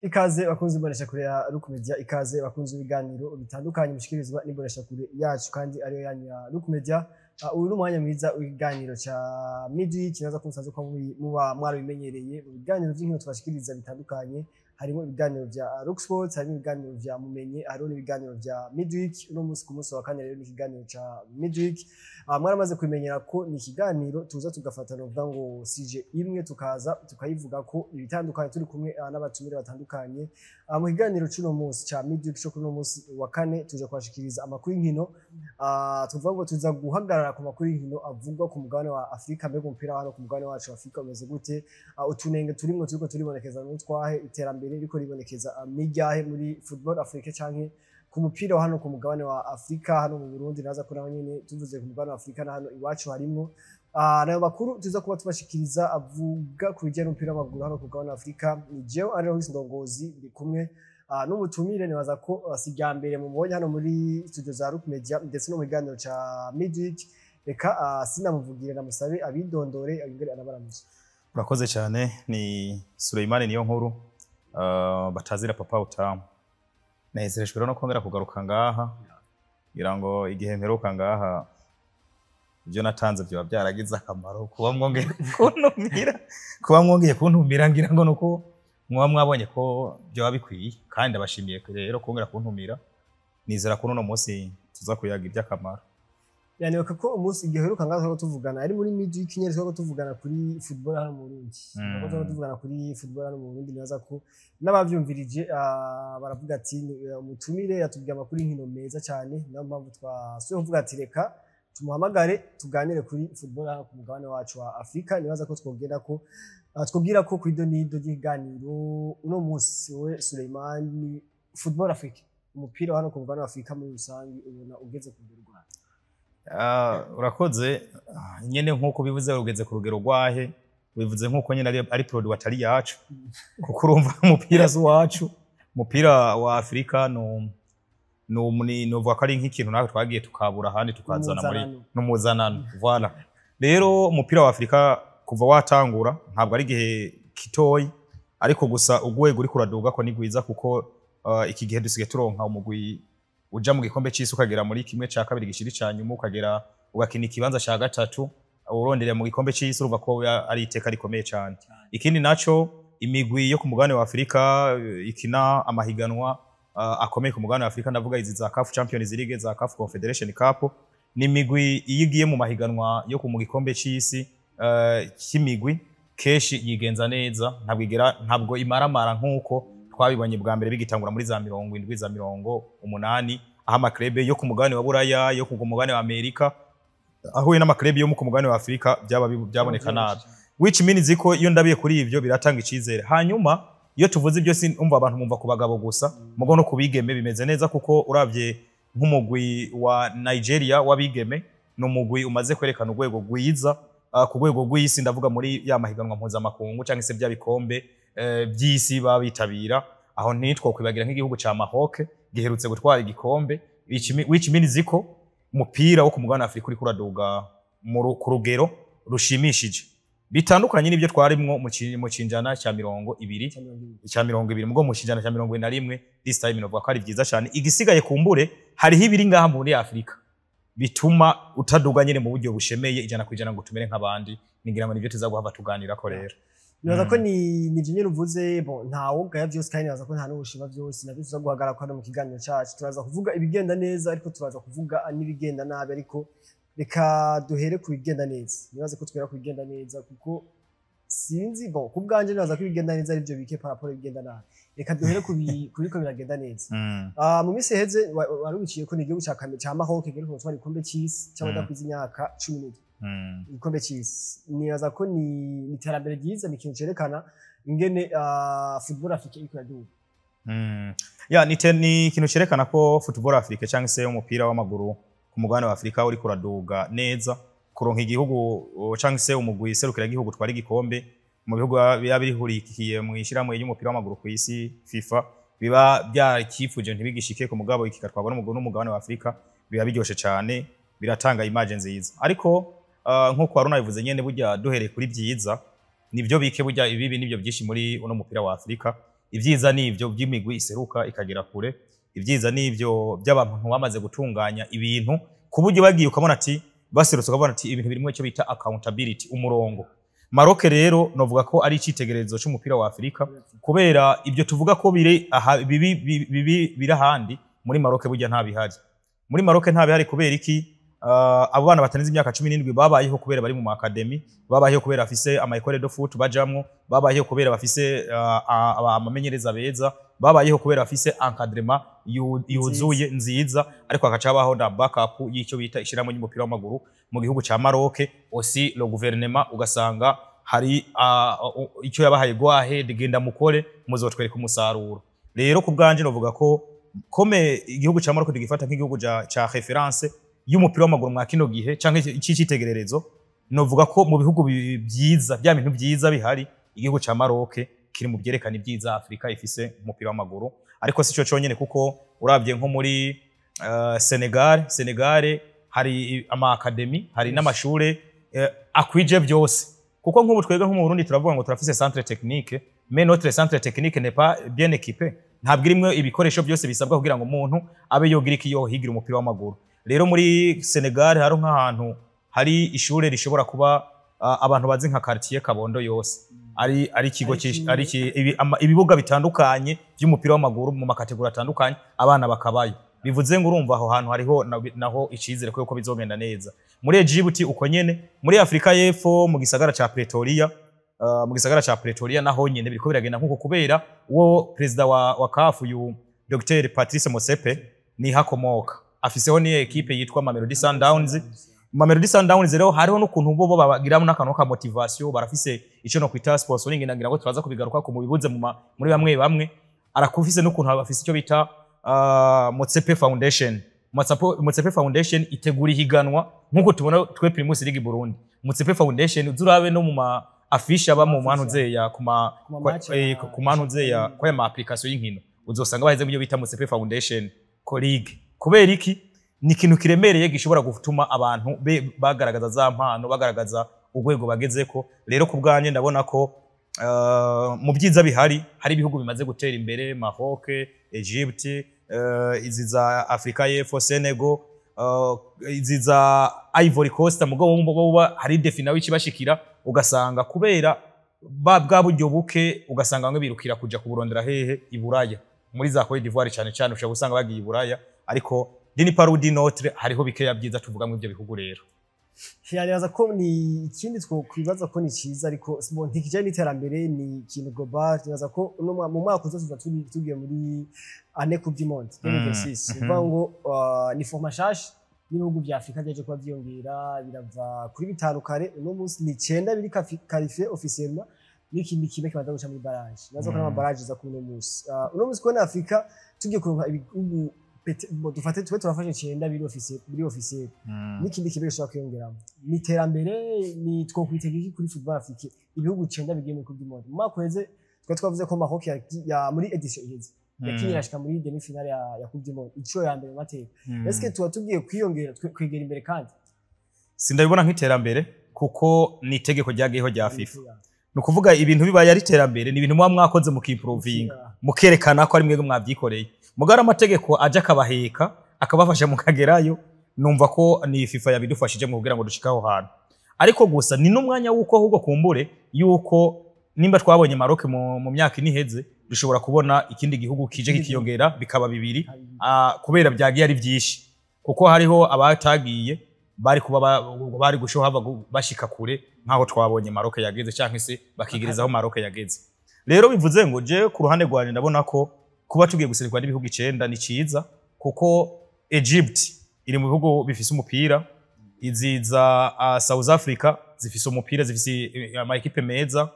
Ikaze bakunze imbonesha kure ya Rukumedia, ikaze bakunze ibiganiro bitandukanye mushikirizwa n'imbonesha kure yacu kandi ariyo yanyu ya Rukumedia. Uyu ni umwanya mwiza w'ikiganiro ca Midi kinaza kumusanzwe ko muba mwarabimenyereye mu biganiro by'inkino twashikiriza bitandukanye. Harimo ibiganiro vya Rock Sports, harimo ibiganiro vya Mumenye, hariho n'ibiganiro vya Midweek. Uno munsi ku munsi wa kane rero ni ikiganiro ca Midweek. Mwaramaze kumenyera ko ni ikiganiro tuza tugafatana uvuga ngo sije imwe tukaza tukayivuga ko ibitandukanye turi kumwe n'abatumire batandukanye. Mu kiganiro cy'uno munsi ca Midweek cyo kuno munsi wa kane tuje kwashikiriza amakuru y'inkino. Tuvuga ngo tuza guhagarara ku makuru y'inkino avugwa ku mugabane wa Afrika, mbega umupira hano ku mugabane wacu wa Afrika umeze gute, utunenge turimo turiko turibonekeza n'utwahe iterambere riko ribonekeza miryahe muri football Africa canke ku mupira hano ku mugabane wa Afrika, hano mu Burundi naza ko naho nyene tuvuze ku mugabane wa Afrika na hano iwacu harimo nayo makuru tuza kuba tubashikiriza avuga ku bijyanye n'umupira w'amaguru hano ku mugabane wa Afrika. Ni jewe Ariel Ndongozi ndi kumwe n'umutumire nibaza ko sijya mbere mu mbonye hano muri studio za Rukumedia ndetse no mu kiganiro ca Midweek. Reka sinamuvugire namusabe abidondore abingere anabaramuze. Urakoze cyane, ni Suleimani niyo nkuru batazira papa utamu. Nezerejwe rero no kongera kugaruka ngaha ngira ngo igihe mperuka ngaha ibyo natanze byo byaragize akamaro kuba mwongeye kuntumira ngira ngo nuko mwabonye ko byo babikwiye kandi abashimiye rero kongera kuntumira. Nizera ko uno munsi tuza kuyaga iby'akamaro. Yani ko umunsi igihe heruka ngaho tuvugana ari muri Midweek nyene twako tuvugana kuri football hano mu Burundi. Twako tuvugana kuri football hano mu Burundi naza ko n'abavyumvirije baravuga ati umutumire yatubwiye amakuru y'inkino meza cyane, niyo mpamvu twasuye kuvuga ati reka tumuhamagare tuganire kuri football hano ku mugabane wacu wa Afrika. Nibaza ko twobwira ko kuri donido ry'iganiro uno munsi we Suleimani football Africa, umupira hano ku mugabane wa Afrika muri rusangi ubona ugeze ku rugero. Urakoze nyene nkuko bivuze ugeze ku rugero rwahe, bivuze nkuko nyene ari produit atari yacu kuko urumva umupira z'uwacu, umupira wa Afrika novuga ko ari nk'ikintu natwe twagiye tukabura handi tukazana muri n'umuzanano. Voilà, rero umupira wa Afrika kuva watangura ntabwo ari gihe kitoyi, ariko gusa ugwego uri kuraduga ko ni gwiza kuko iki gihe dusigaye turonka umugwi uja mu gikombe cy'isi ukagera muri kimwe cya kabiri gishiri cyanyuma ukagera ugakina ikibanza cya gatatu urondera mu gikombe cy'isi, urumva ko ari iteka rikomeye cyane. Ikindi naco imigwi yo ku mugabane wa Afrika ikina amahiganwa akomeye ku mugabane wa Afrika, ndavuga izi za CAF Champions League, za CAF Confederation Cup. Ni imigwi yigiye mu mahiganwa yo ku gikombe cy'isi cy'imigwi keshi yigenza neza, ntabwo imaramara nkuko twabibonye bwa mbere bigitangura muri za 70 za 80 aho amaklebe yo ku mugabane wa Buraya, yo ku mugabane wa Amerika ahuye n'amaklebe yo mu mugabane wa Afrika byaboneka nabi, which means ko iyo ndabiye kuri ivyo biratanga icizere. Hanyuma iyo tuvuze ibyo umva abantu mumva ku bagabo gusa, mugo no kubigeme bimeze neza kuko uravye nk'umugwi wa Nigeria wabigeme no mugwi umaze kwerekana urwego rwiza ku rwego rw'isi, ndavuga muri ya mahiganwa mpuzamakungu cyangwa se bya bikombe by'isi babitabira. Aho nitwo kwibagira nk'igihugu ca Maroc giherutse gutwara igikombe, which means ko umupira wo ku mugabane wa Afrika uri kuraduga ku rugero rushimishije, bitandukanye n'ibyo twarimwo mu cinjana cya 20 mugo mu cinjana cya 21 this time novuga ko ari byiza cyane. Igisigaye kumbure hariho ibiri ngaha muri Afrika bituma utaduga nyine mu buryo bushemeye ijana kwijana ngo tumere nk'abandi. Ningira ngo nivyo tuzaguhava tuganira ko rero. Nibaza ko ni nyine uvuze ntawo gaya byose kandi nibaza ko nta n'ubushima byose nabyo tuza guhagarara ko mu kiganiro cyacu. Turaza kuvuga ibigenda neza ariko turaza kuvuga n'ibigenda nabi, ariko reka duhere ku bigenda neza. Nibaza ko twera ku bigenda neza kuko sinzi ku bwanje nibaza ko ibigenda neza ari byo bike paraporo ibigenda nabi. Reka duhere kuri ko biragenda neza. Mu minsi heze warubikiye ko ni igihugu cya Maroc giheruka gutwara igikombe cy'isi cy'abadakwiza imyaka 17. Igikombe cy'isi nibaza ko ni iterambere ryiza, ni ikintu cerekana ingene football Africa iri kuraduga. Ni ikintu cerekana ko football Africa cyangwa se umupira w'amaguru ku mugabane wa Afrika uri kuraduga neza, kuronka igihugu cyangwa se umugwi serukira igihugu twari igikombe mu bihugu biba birihurikiye mu ishiramwe y'umupira w'amaguru ku isi FIFA, biba byakifuje ntibigishike ku mugabo ikikatwabona n'umugabane wa Afrika, biba biryoshe cyane, biratanga image nziza. Ariko nkuko Haruna bivuze nyene burya duhereye kuri byiza nibyo bike burya ibibi nibyo byinshi muri uno mupira wa Afrika. ivyiza nivyo by'imigwi iseruka ikagera kure, ivyiza nivyo by'abantu bamaze gutunganya ibintu kuburyo bagiye ukabona ati baserutse ukabona ati ibintu birimwe cyo bita accountability umurongo. Maroc rero novuga ko ari icitegererezo cy'umupira wa Afrika kubera ibyo tuvuga ko biri biri ahandi muri Maroc burya nta bihari. Muri Maroc nta bihari kubera iki? Abo bana batanze imyaka 17 babayeho kubera bari mu academy, babayeho kubera afise ama école de foot bajamwo, babayeho kubera bafise amamenyereza beza, babayeho kubera afise encadrement yuzuye nziza, ariko akacabaho na backup y'icyo bita ishiramo y'umupira w'amaguru mu gihugu ca Maroc. Aussi le gouvernement ugasanga hari icyo yabahaye go ahead genda mukore muzotwereka umusaruro. Rero ku bwanje novuga ko kome igihugu ca Maroc digifata nk'igihugu ca reference y'umupira w'amaguru mwa kino gihe canke icitegererezo, novuga ko mu bihugu byiza bya bintu byiza bihari igihugu ca Maroc kiri mu byerekana ibyiza Afrika ifise umupira w'amaguru. Ariko sico cyonyene kuko urabye nko muri Senegal hari ama academy, hari n'amashure akwije byose, kuko nk'ubu twega nko mu Burundi turavuga ngo turafise centre technique, mais notre centre technique n'est pas bien équipé, ntabwo irimwe ibikoresho byose bisabwa kugira ngo umuntu abe yogira iki yohigira umupira w'amaguru. Rero muri Senegal hari nk'ahantu hari ishure rishobora kuba abantu bazi nka quartier Kabondo yose ari ikigo ibibuga bitandukanye by'umupira w'amaguru mu makategori atandukanye abana bakabaye. Bivuze ngo urumva aho hantu hariho naho icizere ko bizogenda neza. Muri Egypt uko nyene, muri Afrika y'Epfo mu gisagara ca Pretoria naho nyene biriko biragenda nkuko kubera uwo president wa CAF yu Dr Patrice Motsepe ni hakomoka, afiseho ni equipe yitwa Mamelodi Sundowns. Mamelodi Sundowns rero hariho n'ukuntu bo bagiramo n'akantu ka motivation, barafise ico no kwita sponsoring, ngira ngo turaza kubigaruka ko mu bibuze muri bamwe arakufise n'ukuntu bafise ico bita Motsepe Foundation. Motsepe Foundation itegura higanwa nkuko tubona twe Primus League Burundi. Motsepe Foundation uzurabe no mu ma afisha ba mu mantu zeya ku mantu zeya kwa ma application y'inkino uzosanga baheze mu byo bita Motsepe Foundation ko league. Kubera iki? Ni ikintu kiremereye gishobora gutuma abantu bagaragaza za mpano, bagaragaza urwego bagezeko. Rero ku bwanye ndabona ko mu byiza bihari hari ibihugu bimaze gutera imbere, Maroc, Egypt, izi za Afrika y'Epfo, Senegal, izi za Ivory Coast, mugabo hari defina w'ikibashikira ugasanga kubera bwa buryo buke ugasanga bamwe birukira kuja kuburondera hehe Iburaya, muri za Côte d'Ivoire cyane cyane ushobora gusanga bagiye Iburaya, ariko dini parudi notre hariho bikeya byiza tuvuga mu ibyo bihugu. Rero Hiyariza ko ni ikindi two kwibaza ko ni ciza, ariko ntikijanye n'iterambere, ni ikintu global. Tubaza ko mu mwaka uzoza tugiye muri année Coupe du Monde 2026 uvuga ngo ni format shasha n'ibihugu bya Afrika byaje kuba byongera birava kuri bitanu kare, uno munsi ni 9 biri qualifié officiellement, n'ikindi kimwe kibanza guca muri barrage. Nazo kana barrage za kuno munsi uno munsi ko na Afrika tugiye kuronka ibihugu dufate turafashe 9 biri officiel, n'ikindi kimwe gishobora kwiyongeramo ni terambere. Ni two kwitegeka kuri football Afrika ibihugu 9 bigiye muri Coupe du Monde. Mu mwaka weze twavuze ko Maroc ya muri edition iheze yakinirashika muri demi finale ya Coupe du Monde, ico ya mbere mateka. Est-ce que tuba tugiye kwiyongera kwegera imbere? Kandi sindabibona nk'iterambere kuko ni itegeko ryagiyeho rya FIFA. Nukuvuga ibintu bibaye ari terambere, ni ibintu mwakoze mu kimproving mukerekana ko ari mwege mwabyikoreye. Mugara amategeko aje akabaheka akabafasha mukagerayo, numva ko ni FIFA yabidufashije mu kugira ngo dushikaho hantu. Ariko gusa ni n'umwanya wuko ahubwo kumbure yuko nimba twabonye Maroc mu myaka iniheze dushobora kubona ikindi gihugu kije kikiyongera bikaba bibiri, kubera byagiye ari byinshi, kuko hariho abatagiye bari gushoha bashika kure nkaho twabonye Maroc yageze cyangwa se bakigirizaho Maroc yageze. Rero bivuze ngo je ku ruhande rwanje ndabona ko kuba tugiye guserukwa n'ibihugu 9 ni ciza, kuko Egypt iri mu bihugu bifise umupira, iziza South Africa zifise umupira, zifise ama equipe meza,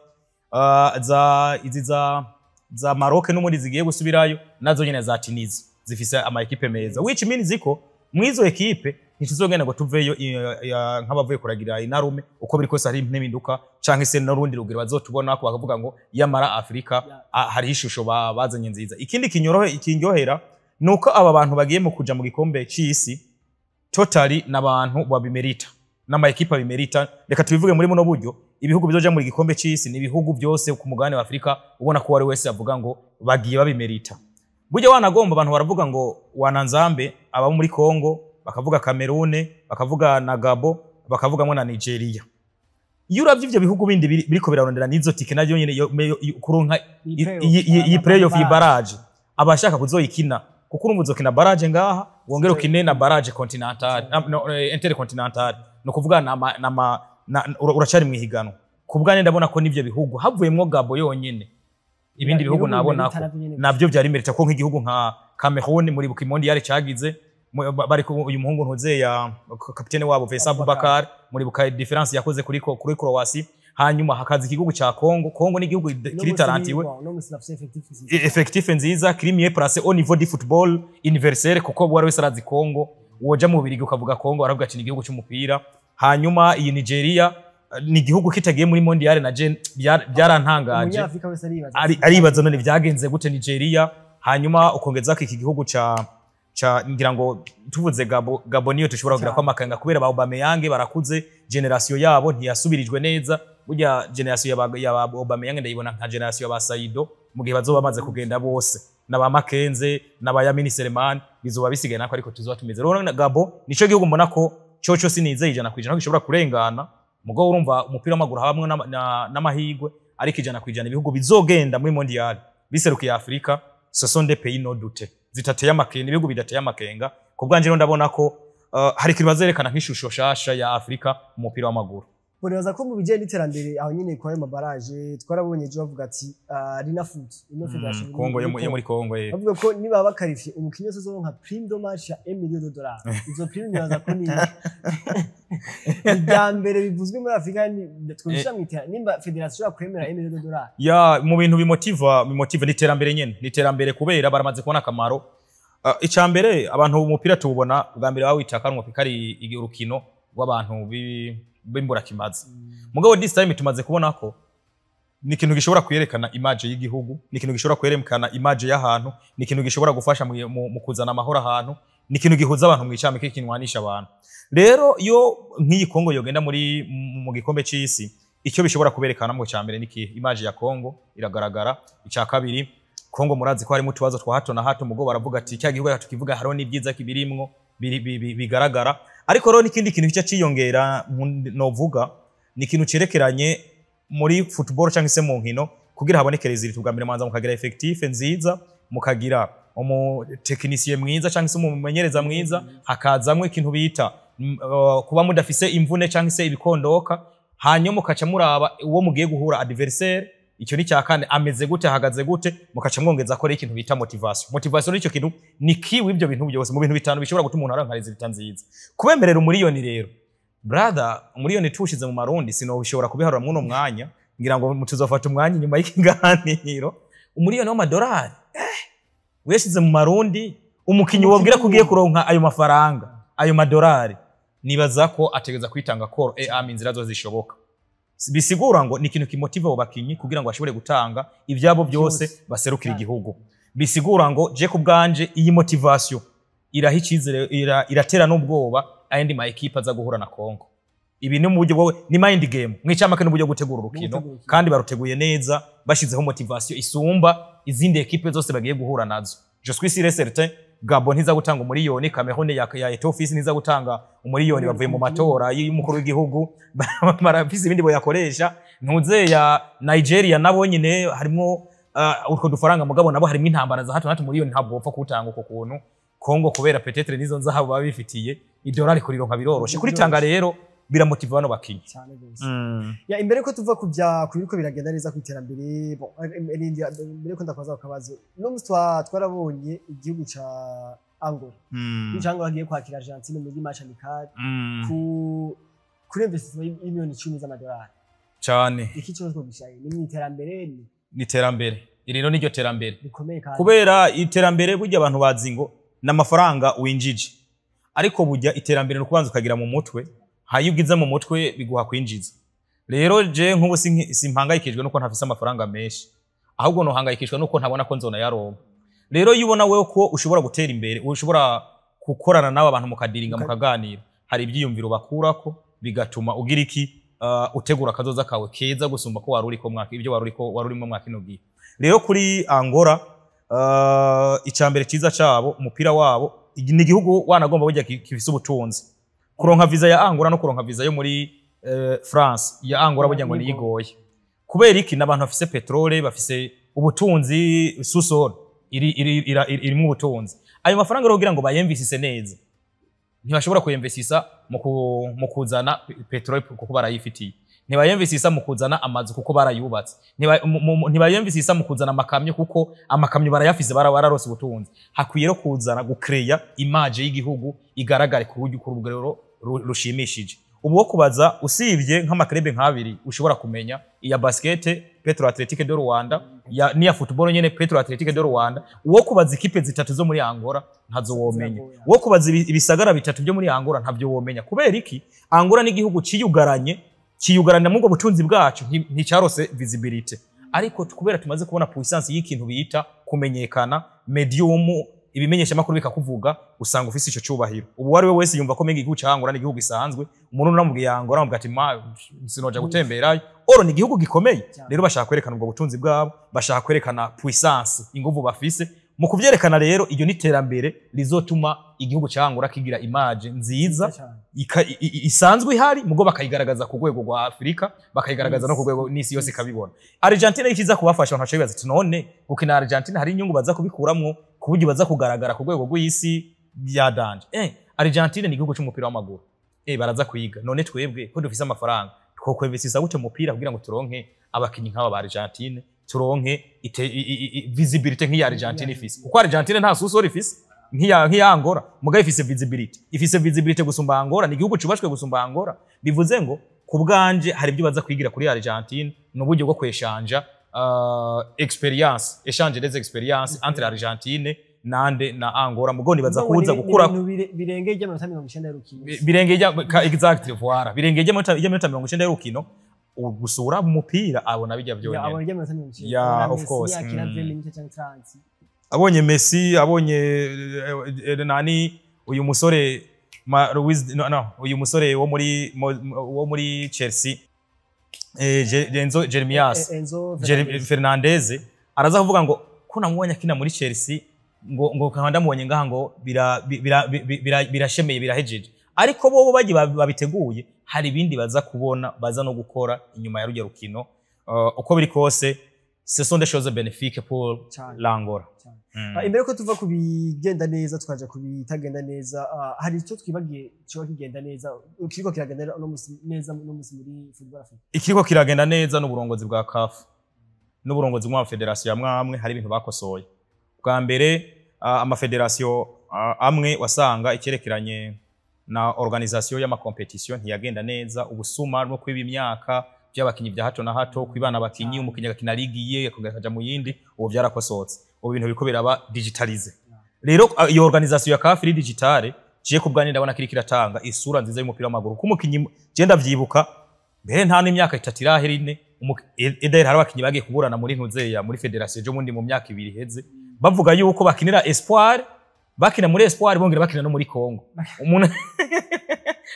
za Maroc n'umundi zigiye gusubirayo, nazo nyene za Tunisia zifise ama equipe meza, which means iko mwizo equipe ntituzogenda ngo tuveyo nk'abavuye kuragira inarume uko biri kose hari impinduka canke se n'urundi rugero bazotubona ko bakavuga ngo yamara Afrika hari ishusho bazanye nziza. Ikindi kinyohera nuko aba bantu bagiye mu kuja mu gikombe cy'isi totally n'abantu babimerita, n'ama ekipa bimerita. Reka tubivuge muri muno buryo ibihugu bizoja muri gikombe c'isi ni ibihugu byose ku mugabane wa Afrika ubona ko wari wese avuga ngo bagiye babimerita. Burya wanagomba abantu baravuga ngo wananzambe aba muri Congo, bakavuga Cameroon, bakavuga na Gabon, bakavuga na Nigeria. Iyo uravye ivyo bihugu bindi biriko birarondera nizo tike naryo nyene kuronka iyi playoff y'ibaraje abashaka kuzoyikina kuko urumva uzokina barage ngaha wongera ukine na barage continental intercontinental no kuvuga uracari mwihiganwa kubgane ndabona ko nivyo bihugu havuyemwo Gabo yonyene ibindi bihugu nabona ko navyo byari merita ko nk'igihugu nka Cameroon muri bukimondi yari cagize bari ko uyu muhungu ntuze ya kapitene wabo Faisal Abubakar muri buka difference yakoze kuri Croatia hanyuma hakaza igihugu cha Congo ni igihugu kiri tarantiwe effectif nziza kirimiye place au niveau du football universel kuko bwari wese arazi Congo woja mu birigi ukavuga Congo aravuga ati ni igihugu cy'umupira hanyuma iyi Nigeria ni igihugu kitagiye muri mondial na byarantangaje aribaza none byagenze gute Nigeria hanyuma ukongeza ko iki gihugu cha ngira ngo tuvuze Gabo niyo tushobora kugira ko amakanga kubera ba Aubameyang barakuze generation yabo ntiyasubirijwe neza burya generation ya Aubameyang ndayibona nka generation ya Saido mu gihe bazoba bamaze kugenda bose naba Makenze naba Yamini Seleman bizoba bisigaye nako ariko tuzoba tumeze rero Gabo nico gihugu mbona ko cyoco sinize ijana kwijana gishobora kurengana mugo urumva umupira w'amaguru hamwe n'amahigwe ariko ijana kwijana ibihugu bizogenda muri mondial biserukiye Afrika ce sont des pays no doute zitateye amakenga ibihugu bidateye amakenga kubganje rero ndabona ko hari kibazerekana nk'ishusho shasha ya Afrika mu mupira w'amaguru. Buribaza ko mu bijye n'iterambere aho nyine kwa mabaraje twarabonye je bavuga ati Rina Foot ino federation Congo yo muri Congo bavuga ko niba bakarifye umukinyi wese zo nka prime de match ya $1 million izo prime nibaza ko ni idambere bivuzwe muri Afrika ni twishira mu iterambere nimba federation yakwemera $1 million ya mu bintu bimotiva n'iterambere nyene n'iterambere kubera baramaze kubona akamaro icambere abantu umupira tubona bwa mbere bawitakanwa pikari urukino rw'abantu bimbura kimaze mugabo this time tumaze kubona ko ni ikintu gishobora kwerekana image y'igihugu ni ikintu gishobora kwerekana image y'ahantu ni ikintu gishobora gufasha mu kuzana amahoro ahantu ni ikintu gihuza abantu mwicame k'ikinwanisha abantu rero yo nk'iyi Congo yogenda mu gikombe c'isi icyo bishobora kuberekana mu cyambere niki image ya Congo iragaragara icya kabiri Congo murazi ko hari mutubazo twa hato na hato mugo baravuga ati cya gihugu tukivuga haro n'ibyiza kibirimwo bigaragara ariko rero nikindi kintu cyo ciyongera novuga ni kintu cerekeranye muri football cyangwa se mu nkino kugira haboneke resultat bwa mbere manza mukagira effectif nziza mukagira technicien mwiza cyangwa se umumenyereza mwiza hakazamwe ikintu bita kuba mudafise imvune cyangwa se ibikondoka hanyuma mukaca muraba uwo mugiye guhura adversaire icyo ni cyakane ameze gute hagaze gute mukaca mwongeza ko ikintu bita motivation nicyo kintu ni kiwi ibyo bintu byose mu bintu bitanu bishobora gutuma umuntu aranka resultat nziza kubemerera umuriyoni rero brother umuriyoni tushize mu marundi sino bishobora kubiharura muno mwanya ngira ngo tuzofata umwanya nyuma y'ikiganiro umuriyoni w'amadolari weshize mu marundi umukinyi wobwira kugiye kuronka ayo mafaranga ayo madolari nibaza ko ategeza kwitanga koro inzira zo zishoboka bisigura ngo ni ikintu kimotive abo bakinyi kugira ngo bashobore gutanga ibyabo byose baserukira igihugu bisigura ngo je kubganje iyi motivation irahicizere iratera n'ubwoba ayandi ma equipe aza guhura na Congo ibi ni mu buryo bwo ni mind game mwicamake n'uburyo gutegura urukino kandi baruteguye neza bashizeho motivation isumba izindi equipe zose bagiye guhura nazo je suis sûr certain Gabon ntiza gutanga umuriyoni Cameroon ya Etofisi ntiza gutanga umuriyoni bavuye mu matora y'umukuru w'igihugu barafise ibindi bo yakoresha ntuze ya Nigeria nabo nyine harimo utwo dufaranga mugabo nabo harimo intambara za hato umuriyoni ntabwo bopfa kutanga uko kuntu Congo kubera peut-être nizo nzahabu babifitiye idolari kurironka biroroshe kuri tanga rero biramotiva bano bakinyi ya imbere ko tuva kujya kubiko biragenda neza ku iterambere bon imbere ko ndakwaza ukabazo no mustwa twarabonye igihugu ca Angola cyangwa bagiye kwakira Argentine muri match amical kuri investment y'imiliyoni 10 z'amadolari cyane iki cyo gishaye ni iterambere ni iterambere irino niryo terambere bikomeye kubera iterambere burya abantu bazi ngo n'amafaranga winjije ariko burya iterambere no kubanza ukagira mu mutwe hayugize mu mutwe biguha kwinjiza rero je nk'ubu simpangayikijwe nuko ntafise amafaranga menshi ahubwo no hangayikishwa nuko ntabona ko nzona yaronka rero yubona wewe ko ushobora gutera imbere ushobora gukorana nawe abantu mukadiringa mukaganira hari ibyiyumviro bakurako bigatuma ugira iki utegura akazoza kawe keza gusumba ko wari uriko mwaka ibyo wari urimo mwaka ino gihe. Rero kuri Angola icambere ciza cabo umupira wabo ni igihugu wanagomba burya kifise ubutunzi. Kuronka visa ya Angola no kuronka visa yo muri France ya Angola burya ngo niyigoye. Kubera iki nabantu bafise petrole bafise ubutunzi susoro iri mu butunzi. Ayo mafaranga rero kugira ngo bayemvisise neza ntibashobora kuyemvisisa mu kuzana petrole kuko barayifitiye, ntibayemvisisa mu kuzana amazu kuko barayubatse, ntibayemvisisa mu kuzana amakamyo kuko amakamyo barayafise bararose ubutunzi. Hakwiye ro kuzana gucreya image y'igihugu igaragare ku rugero rushimishije. Ubu wo kubaza usibye nk'amakrebe nk'abiri ushobora kumenya iya basket Petro Athletic de Rwanda niya football nyene Petro Athletic de Rwanda. Uwo kubaza ikipe zitatu zo muri Angola ntazo womenya, uwo kubaza ibisagara bitatu byo muri Angola ntavyo womenya. Kubera iki Angola ni igihugu ciyugaranya mu butunzi bwacu nticarose visibility, ariko kubera tumaze kubona puissance y'ikintu bita kumenyekana medium ibimenyesha makuru bikakuvuga usanga ufise ico cyubahiro. Ubu wari we wese yumva ko mengi igihugu ca Angola ni igihugu gisanzwe, umuntu namubwiye Angola amubwira ati sinoja gutemberayo. Oro ni igihugu gikomeye. Rero bashaka kwerekana ubwo butunzi bwabo, bashaka kwerekana puissance inguvu bafise. Mu kuvyerekana rero iryo niterambere rizotuma igihugu ca Angola kigira image nziza isanzwe ihari mugo bakayigaragaza ku rwego rwa Afrika, bakayigaragaza no ku rwego n'isi yose kabibona. Argentina ikiza kubafasha abantu bacabibaza ati none gukina Argentina hari inyungu baza kubikuramwo kuburyo baza kugaragara ku rwego rw'isi bya danje. Argentina ni igihugu cy'umupira w'amaguru. Baraza kuyiga none twebwe ko dufise amafaranga twokwevesisa gute mupira kugira ngo turonke abakinyi nk'aba ba Argentina, turonke visibility nk'iya Argentina ifise. Kuko Argentina nta susori ifise nk'iya Angola, mugaye ifise visibility. Ifise visibility gusumba Angola, ni igihugu cubashwe gusumba Angola. Bivuze ngo kubganje hari ibyo baza kwigira kuri Argentina n'uburyo bwo kweshanja experience, échange des expériences entre Argentine nande na Angola. Mugoni baza kuza gukura birengeje amanota 90 y'urukino, birengeje exactly voilà, birengeje amanota 90 y'urukino gusura umupira abona bijya byonyene. Ya of course abonye Messi, abonye nani uyu musore uyu musore wo muri Chelsea Enzo Fernandez araza kuvuga ngo ko namubonye akina muri Chelsea ngo kandi amubonye ngaha ngo birashemeye birahejeje, ariko bo bagiye babiteguye hari ibindi baza kubona baza no gukora inyuma ya rujya rukino. Uko biri kose ce sont des choses bénéfiques pour l'Angola. Imbere ko tuva ku bigenda neza tukaja ku bitagenda neza, hari icyo twibagiye cyo kigenda neza, ukiriko kiragenda neza no musi muri football Africa. Ikiriko kiragenda neza n'uburongozi bwa CAF n'uburongozi bwa federation amwe hari ibintu bakosoye. Bwa mbere amafederation amwe wasanga icyerekeranye na organisation y'ama competition ntiyagenda neza, ubusuma no kwiba imyaka by'abakinyi bya hato na hato, kwibana abakinyi umukinyi agakina ligi ye akaja mu yindi, ubu byarakosotse. Ubu bintu biko biraba digitalize. Rero iyo organisation ya CAF iri digitale ciye kubwanira ndabona kiri kiratanga isura nziza y'umupira w'amaguru. Kumukinyi genda vyibuka mbere nta n'imyaka 3 iraherine edahera hari abakinyi bagiye kuburana muri ntuzeya muri federation jo mundi mu myaka 2 iheze bavuga yuko bakinira Espoir, bakina muri Espoir bongera bakina no muri Congo.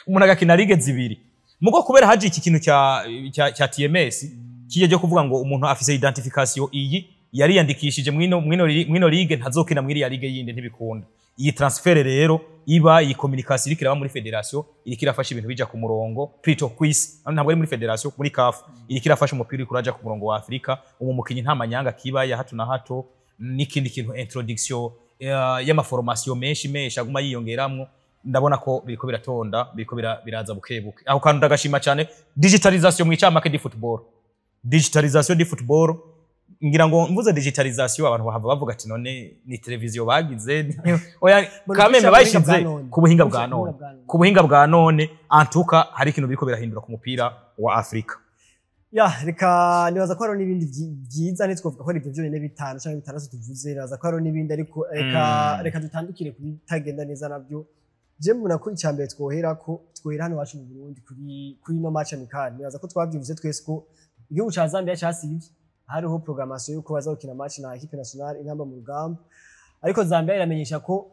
Umuntu agakina ligue zibiri. Mugo kubera haje iki kintu cya TMS kiyeje kuvuga ngo umuntu afise identification iyi yari yandikishije mwino ligue ntazokina mwiri ya ligue yindi ntibikunda. Iyi transfer rero iba iyi communication irikira muri federation irikira fasha ibintu bija ku murongo plutôt quiz ntabwo ari muri federation muri CAF irikira fasha umupira kuraja ku murongo wa Afrika. Umukinyi nta manyanga kiba ya hato na hato, n'ikindi kintu introduction y'ama formation menshi aguma yiyongeramwo. Ndabona ko biriko biratonda, biriko biraza bukebuke. Aho kandi ndagashima cyane digitalisation mu icamake di football. Digitalisation di football ngira ngo mvuze digitalisation abantu bahava bavuga ati none ni televiziyo bagize oya kameme bayishize ku buhinga bwa none, ku buhinga bwa none antuka hari ikintu biriko birahindura ku mupira wa Afrika. Ya reka nibaza ko haro n'ibindi byiza ntitwovuga ko ari ibyo byonyine bitanu cyangwa bitandatu tuvuze, nibaza ko haro n'ibindi, ariko reka dutandukire ku bitagenda neza nabyo. Je mbona ko icyambere twohera hano wacu mu Burundi kuri no match amikali. Nibaza ko twabyumvise twese ko igihugu ca Zambia cyasivye hariho programmation yuko bazokina match na equipe nationale intamba mu rugamba, ariko Zambia iramenyesha ko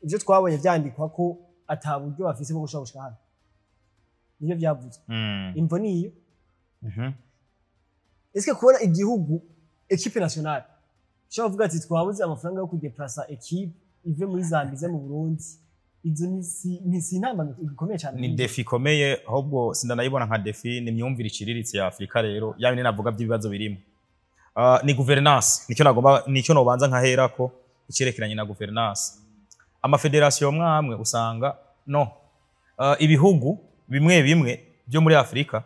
ivyo twabonye vyandikwa ko ataburyo bafise bwo gushaka hano. nivyo vyavuze imvo niyo eske kubona igihugu equipe nationale cyo bavuga ati twabuze amafaranga yo kudeplacer equipe ive muri Zambia mu Burundi izo ni intambwe ikomeye cyane ni defi ikomeye ahubwo sindanayibona nka defi ni imyumvire iciriritse ya Afrika rero yawe navuga by'ibibazo birimo ni governance nicyo nobanza nkaherako icerekeranye na governance amafederation mwamwe usanga no ibihugu bimwe byo muri Afrika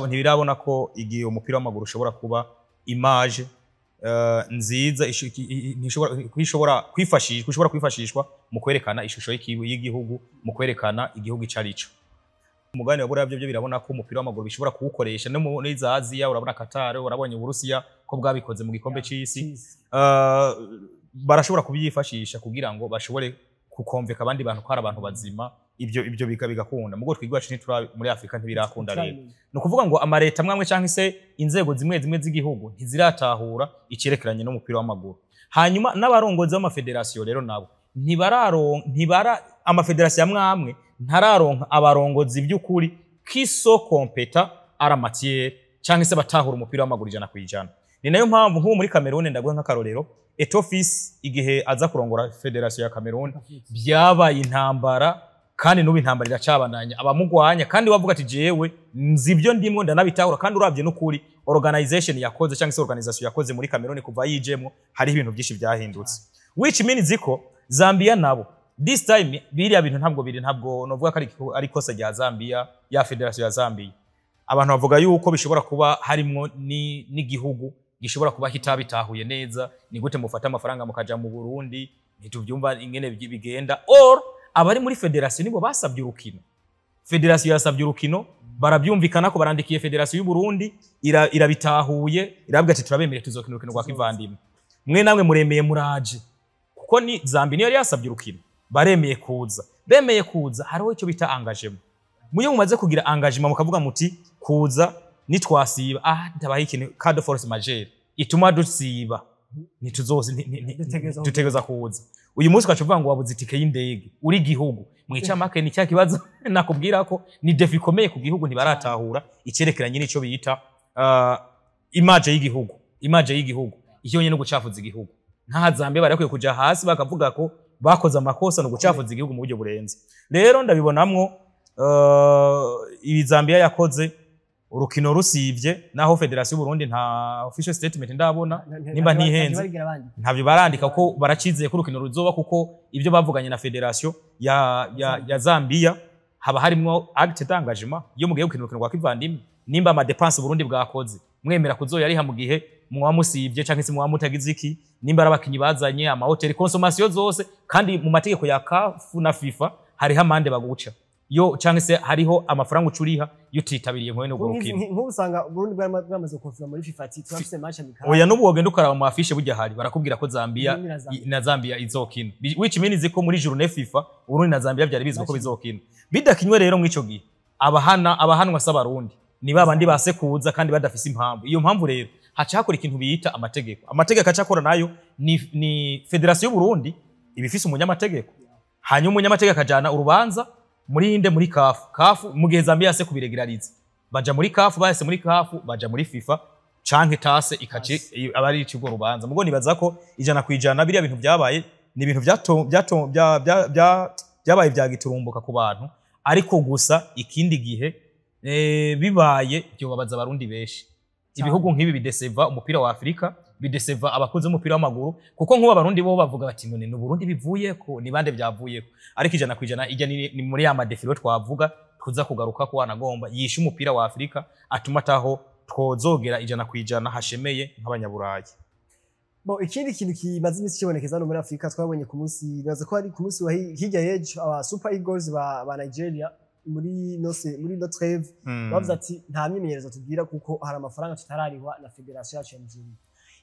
ntibirabona ko igihe umupira w'amaguru ushobora kuba image nziza ishobora kwifashishwa mu kwerekana ishusho y'igihugu mu kwerekana igihugu icarico umugani wa buriya byo birabona ko umupira w'amaguru bishobora kuwukoresha no muri za Aziya urabona Qatar urabonye Uburusiya ko bwabikoze mu gikombe c'isi barashobora kubyifashisha kugira ngo bashobore kukonveka abandi bantu ko ari abantu bazima ibyo bigakunda mugo twigwacu ntitura muri Afrika ntibirakunda rero no kuvuga ngo amareta mwamwe canke se inzego zimwe z'igihugu ntiziratahura icerekeranye n'umupira w'amaguru hanyuma n'abarongozi b'amafederation rero nabo amafederation mwamwe ntararonka abarongozi by'ukuri kiso kompeta ara matière canke se batahura umupira w'amaguru ijana kwijana ni nayo mpamvu nko muri Cameroon ndaguha nk'akarorero Etofis igihe aza kurongora federation ya Cameroon byabaye intambara kandi nubu intambara iracabandanya abamugwanya kandi bavuga ati jewe nzibyo ndimwo ndanabitahura kandi uravye n'ukuri organization yakoze cyangwa se organisation yakoze muri Cameroon kuva yijemwo hari ibintu byinshi byahindutse which means ko Zambia nabo this time biriya bintu ntabwo novuga ko ari kosa rya Zambia ya federation ya Zambia abantu bavuga yuko bishobora kuba harimwo n'igihugu gishobora kuba hitabitahuye neza ni gute mufata amafaranga mukaja mu Burundi ntituvyumva ingene bigenda or abari muri federation nibo basabye urukino federation yasabye urukino barabyumvikana ko barandikiye federation y'u Burundi irabitahuye irabwa ati turabemere tuzokina urukino rwa kivandimwe mwe namwe muremeye muraje kuko ni Zambia niyo yasabye urukino bemeye kuza hariho icyo bita engagement muyo mumaze kugira engagement mukavuga muti kuza nitwasiba ndabaye ikintu card force majeure ituma dusiba dutegeza kuza uyu munsi ukacuvuga ngo wabuze itike y'indege uri gihugu mwicamake ni cya kibazo nakubwira ko ni defi ikomeye ku gihugu ntibaratahura icerekeranye n'ico bita image y'igihugu iyo nyene gucafuza igihugu nta Zambia barakwiye kuja hasi bakavuga ko bakoze amakosa no gucafuza igihugu mu buryo burenze rero ndabibonamwo ibi Zambia yakoze urukino rusivye naho federation y'u Burundi nta official statement ndabona nimba ntihenze ntavyo barandika ko baracizeye ko urukino ruzoba kuko ibyo bavuganye na federation ya Zambia haba harimo acte d'engagement yo mugiye gukina urukino rwa kivandimwe nimba ama dépenses Burundi bwakoze mwemera kuzoya ari ha mu gihe mwamusivye canke se mwamutagize iki nimba arabakinyi bazanye ama hotel consommation zose kandi mu mategeko ya CAF na FIFA hari hamande baguca yo canke se hariho amafaranga ucuriha yutitabiriye nkwe no gurukina nk'ubusanga Burundi bwamaze konfirma muri FIFA ati turafise match amikara oya nubu wogenda ukaraba mu afishe burya hari barakubwira ko Zambia na Zambia izokina which means ko muri journée FIFA Burundi na Zambia byari bizwe ko bizokina bidakinywe rero mu ico gihe abahanwa s'abarundi ni babandi basekuza kandi badafise impamvu iyo mpamvu rero haca hakora ikintu biyita amategeko acakora nayo ni federation y'u Burundi ibifise umunyamategeko hanyuma umunyamategeko akajana urubanza muri CAF mu gihe Zambia yase kubiregulariza baja muri CAF bahise muri CAF baja muri FIFA canke tase ikace abari ikigo rubanza mugo nibaza ko ijana kwijana biriya bintu byabaye ni ibintu byabaye byagiturumbuka ku bantu ariko gusa ikindi gihe bibaye byo babaza abarundi beshi ibihugu nk'ibi bideseva umupira wa Afrika bideseva abakoze umupira w'amaguru kuko nk'uba abarundi bo bavuga bati none no Burundi bivuyeko ni bande byavuyeko ariko ijana kwijana ijya ni muri ya madefilo twavuga tuza kugaruka ko wanagomba yisha umupira wa Afrika atuma taho twozogera ijana kwijana hashemeye nk'abanyaburayi ikindi kintu kimaze imisi kibonekeza no muri Afrika twabonye ku munsi nazo ko ari ku munsi wa hirya yejo aba Super Eagles ba Nigeria muri Notre-Dame bavuze ati nta myimenyerezo tubwira kuko hari amafaranga tutararihwa na federation yacu ya Nigeria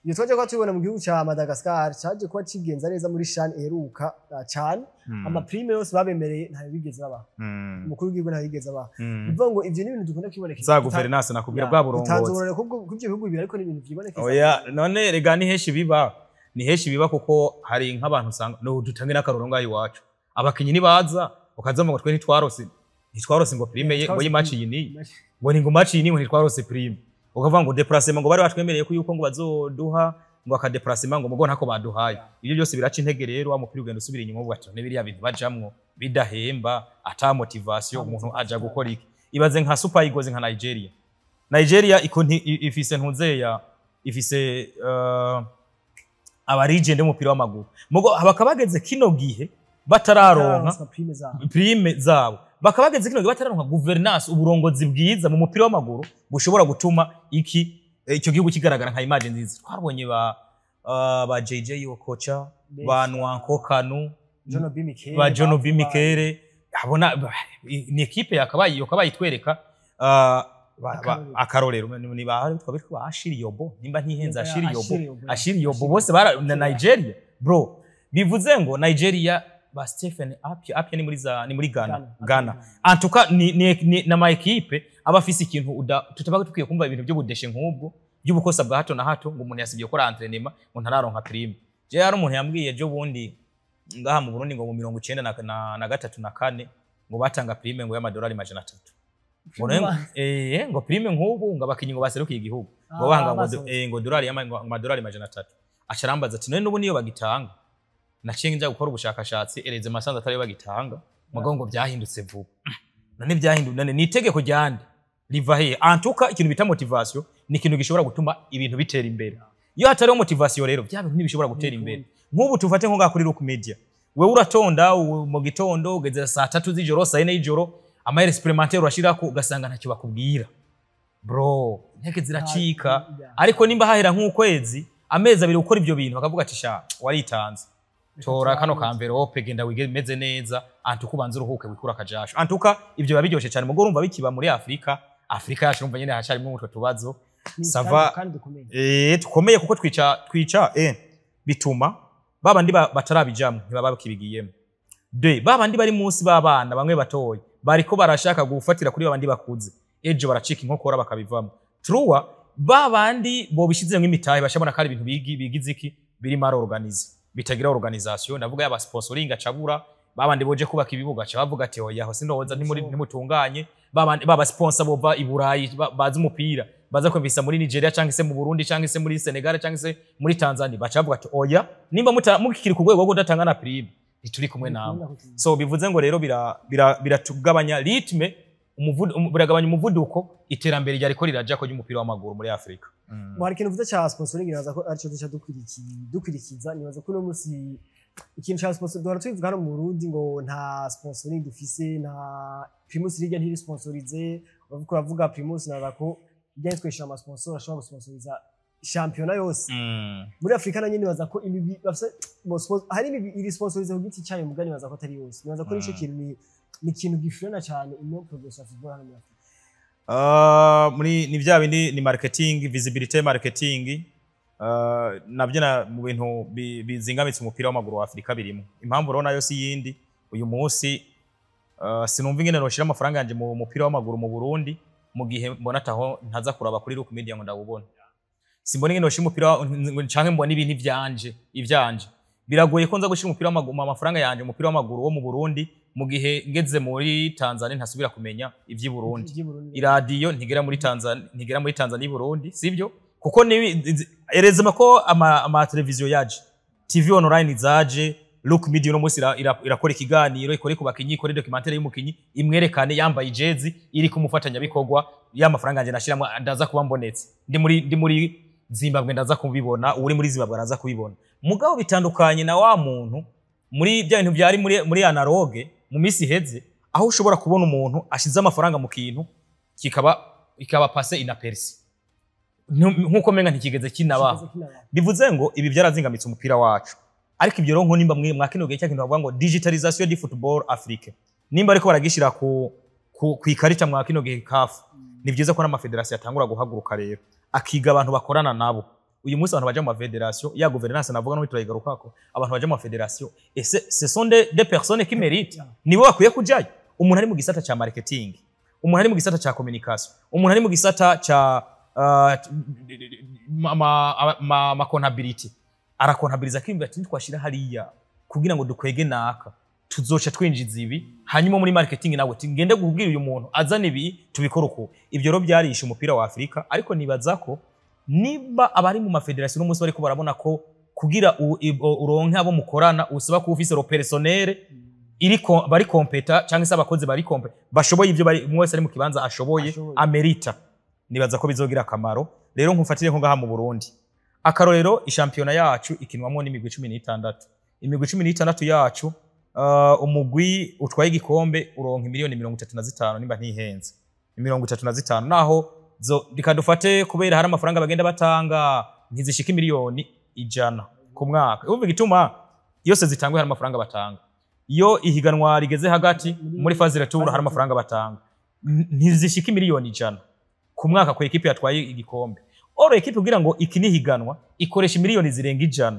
iyo twaje ko tubona mu gihugu ca Madagascar cyaje kuba kigenza neza muri CHAN eruka cyane ama prime yose babemereye nta bigeze baba umukuru w'igihugu nta bigeze baba bivuga ngo ivyo ni ibintu dukunda kibonekeza za governance nakubwira bwa burongozi tanzurore kubwo bihugu bibiri ariko ni ibintu byibonekeza oya none rega ni heshi biba kuko hari nk'abantu usanga no dutangira akaroro ngayi wacu abakinyi nibaza ukazama ngo twe ntitwarose ntitwarose ngo prime ye ngo yimatch yini ngo ni ngo match yini ngo ntitwarose prime ukavuga ngo déplacement ngo bari batwemereye ko yuko ngo bazoduha ngo aka déplacement ngo mugo ntako baduhaye ibyo byose biraca intege rero wa mupira ugenda usubira inyuma ubwo ati n'ibiriya bintu bajamwo bidahemba ata motivation umuntu aja gukora iki ibaze nka Super Eagles nka Nigeria ifise ntuzeya ifise aba legend umupira w'amaguru mugo bakabageze kino gihe batararonka prime zabo bakabageze kino gihe batararonka governance uburongozi bwiza mu mupira w'amaguru bushobora gutuma icyo gihugu kigaragara nka image nziza twabonye ba JJ Okocha ba Nwankwo Kanu ba John Obi Mikere abona ni equipe yakabaye itwereka akarorero ni bahari twabiko bashiri yobo nimba ntihenza ashiri yobo bose bara na Nigeria bro bivuze ngo Nigeria ba Stephen Apia ni muri Ghana antuka ni na ma equipe abafise ikintu tutabaga tukwiye kumva ibintu byo budeshe nk'ubwo by'ubukosa bwa hato na hato ngo umuntu yasibiye gukora entraînement ngo ntararonka prime je yari umuntu yambwiye jo bundi ngaha mu Burundi ngo mu 93 na 4 ngo batanga prime ngo y'amadolari $300 ngo prime nk'ubu ngo abakinyi ngo baserukiye igihugu ngo banga ngo dolari y'amadolari $300 acarambaza ati none n'ubu niyo bagitanga naciye nja gukora ubushakashatsi ereze masanze atari bagitanga mugo ngo byahindutse vuba none byahindutse ni itegeko ryande riva he antuka ikintu bita motivation ni ikintu gishobora gutuma ibintu bitera imbere iyo hatari motivation rero bya bintu ntibishobora gutera imbere nk'ubu tufate nko ngakuri Rock Media wewe uratonda mu gitondo ugeze saa 3 z'ijoro saa 4 y'ijoro ama experimentaire urashirako ugasanga ntacyo bakubwira bro nteke ziracika ariko nimba hahera nk'ukwezi amezi abiri ukora ibyo bintu bakavuga ati sha waritanze tora kano ka envelope genda wigeze neza antuka ubanza uruhuke wikura akajasho antuka ibyo babiryoshe cyane mugo urumva bikiba muri Afrika yacu urumva nyene hacari mu mutwe tubazo sava tukomeye kuko twica bituma babandi batarabijamwe ntibaba bakibigiyemo de babandi bari munsi babana bamwe batoye bariko barashaka gufatira kuri babandi bakuze ejo baracika inkokora bakabivamo truwa babandi bo bishize nk'imitahe bashabona kari ibintu bigize iki biri mara organize bitagira organisation navuga yaba sponsoring acabura babandi boje kubaka ibibuga cabavuga ati oya ho sinoza ntimutunganye babandi baba sponsor bova iburayi bazi umupira baza kwemvisa muri Nigeria cyangwa se mu Burundi cyangwa se muri Senegal cyangwa se muri Tanzania bacavuga ati oya nimba mukikiri ku rwego rwo kudatanga na prime ntituri kumwe nawe so bivuze ngo rero biratugabanya ritme biragabanya umuvuduko iterambere ryariko riraja ko ry'umupira w'amaguru muri Afrika hari ikintu uvuze cya sponsoring naza ko arico duca dukurikiza nibaza ko no musi ikintu cya sponsor duhora tubivuga hano mu Burundi ngo nta sponsoring dufise nta Primus League ntiri sponsorize uravuga Primus naza ko bijyanye twesha ama sponsor ashobora gusponsoriza championnat yose muri Afrika nanyine baza ko imibi hari imibi iri sponsorize ku giti cyayo mugani baza ko atari yose nibaza ko nico kintu ni ikintu gifrena cyane ino progress football hano muri Afrika muri ni bya bindi ni marketing visibility marketing nabyo mu bintu bizingamitse umupira w'amaguru wa Afrika birimo impamvu rona yo si yindi uyu munsi sinumva ingene noshira amafaranga yanje mu mupira w'amaguru mu Burundi mu gihe mbona taho ntaza kuraba kuri Rock Media ngo ndawubona simbona ingene noshira umupira canke mbona ibintu ivyanje biragoye ko nza gushira umupira w'amaguru mu amafaranga yanje umupira w'amaguru wo mu Burundi mu gihe ngeze muri Tanzania ntasubira kumenya ivyi Burundi iradiyo ntigera muri Tanzania Burundi sivyo kuko erezema ko ama televiziyo yaje TV online zaje Rock Media no musi irakora ikiganiro ikore ku bakinyi ikore documentaire y'umukinyi imwerekane yambaye ijezi iri kumufatanya bikogwa y'amafaranga nje nashiramo ndaza kuba mbonetse ndi muri Zimbabwe ndaza kubibona uri muri Zimbabwe araza kubibona mugabo bitandukanye na wa muntu muri bya bintu byari muri analogue mu misi heze aho ushobora kubona umuntu ashize amafaranga mu kintu ikaba passe inaperçu nkuko menga ntikigeze kinabaho bivuze ngo ibi byarazingamitse umupira wacu ariko ibyo ronko nimba mwakinoge cyakintu bavuga ngo digitalisation du football Afrique nimba ariko baragishira ku ikarita mwakinoge CAF ni byiza ko n'amafederation yatangura guhaguruka rero akiga abantu bakorana nabo uyu munsi abantu baje mu federation ya gouvernance navuga no turayigarukako abantu baje mu federation et ce sont des personnes qui méritent nibo bakwiye kujayo umuntu ari mu gisata cha marketing umuntu ari mu gisata cha communication umuntu ari mu gisata cha ma comptability arakontabiliza kimwe ati twashira hariya kugira ngo dukwege naka tuzoca twinjiza ibi hanyuma muri marketing nawe ngende kubwira uyu muntu azana ibi tubikora uko ivyo ro byarisha umupira wa Afrika ariko nibaza ko niba abari mu mafederation n'umunsi bari ko barabona ko kugira uronke abo mukorana usaba ko ufise ro personnel iriko bari kompeta cyangwa se abakozi bari kompeta bashoboye ivyo bari mwese ari mu kibanza ashoboye amerita nibaza ko bizogira akamaro rero nkufatire nko ngaha mu Burundi akarorero ishampiona yacu ikinwamo n'imigwi 16 imigwi 16 yacu umugwi utwaye igikombe uronka miliyoni 35 nimba ntihenze 35 naho zo dikadufate kubera hari amafaranga bagenda batanga ntizishika miliyoni 100 ku mwaka uvuga gituma yose zitangwe hari amafaranga batanga iyo ihiganwa rigeze hagati muri faze retour hari amafaranga batanga ntizishika miliyoni 100 ku mwaka ku equipe yatwaye igikombe oro equipe kugira ngo ikinihiganwa ikoresha miliyoni zirenga 100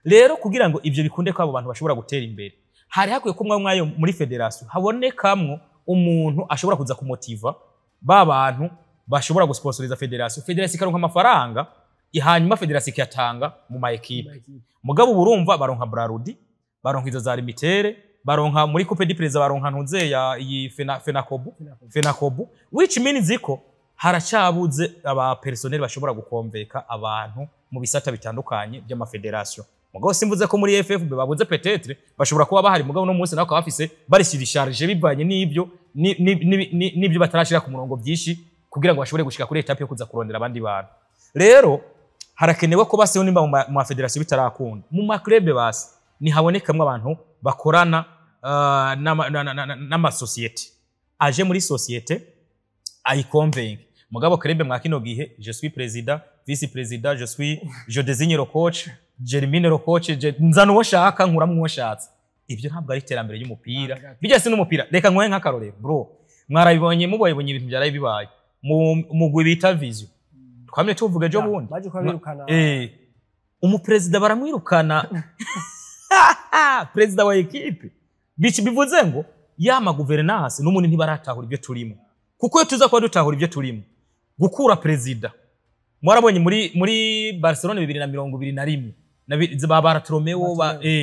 rero kugira ngo ivyo bikunde ko abo bantu bashobora gutera imbere hari hakwiye ko mwayo muri federation habonekamwo umuntu ashobora kuza kumotiva ba bantu bashobora gusponsoriza federation ikaronka amafaranga ihanyuma federation ikatanga mu ma equipe mugabo burumva baronka Brarudi baronka izo za limitere baronka muri coupe du président baronka ntuze ya iyi fenakobu which means iko haracabuze aba personnel bashobora gukomveka abantu mu bisata bitandukanye by'ama federation mugabo simvuze ko muri FFB babuze peut-être bashobora kuba bahari mugabo no munsi nako bafise barishirisharije bivanye n'ibyo batarashira ku murongo byinshi kugira ngo bashobore gushika kuri etape yo kuza kurondera abandi bantu rero harakenewe ko baseho nimba mu federation bitarakunda mu maklebe basi ni habonekamwe abantu bakorana n'ama societe aje muri societe ayiconvaincre mugabo klebe mwa kino gihe je suis président vice président je désigne le coach Jeremine le coach nzano washaka nkuramwe washatse ivyo ntabwo ari terambere y'umupira bijya se n'umupira reka nkwe nk'akarorero bro mwarabibonye muboyebonye ibintu byaraye bibaye mu bita vision twamye tuvuga ejo bundi baje kwabirukana umupresident baramwirukana president wa equipe bivuze ngo yama governance n'umuntu ntibaratahura ibyo turimo kuko iyo tuza kwa dutahura ibyo turimo gukura president mwarabonye muri Barcelona 2021 ba Bartomeu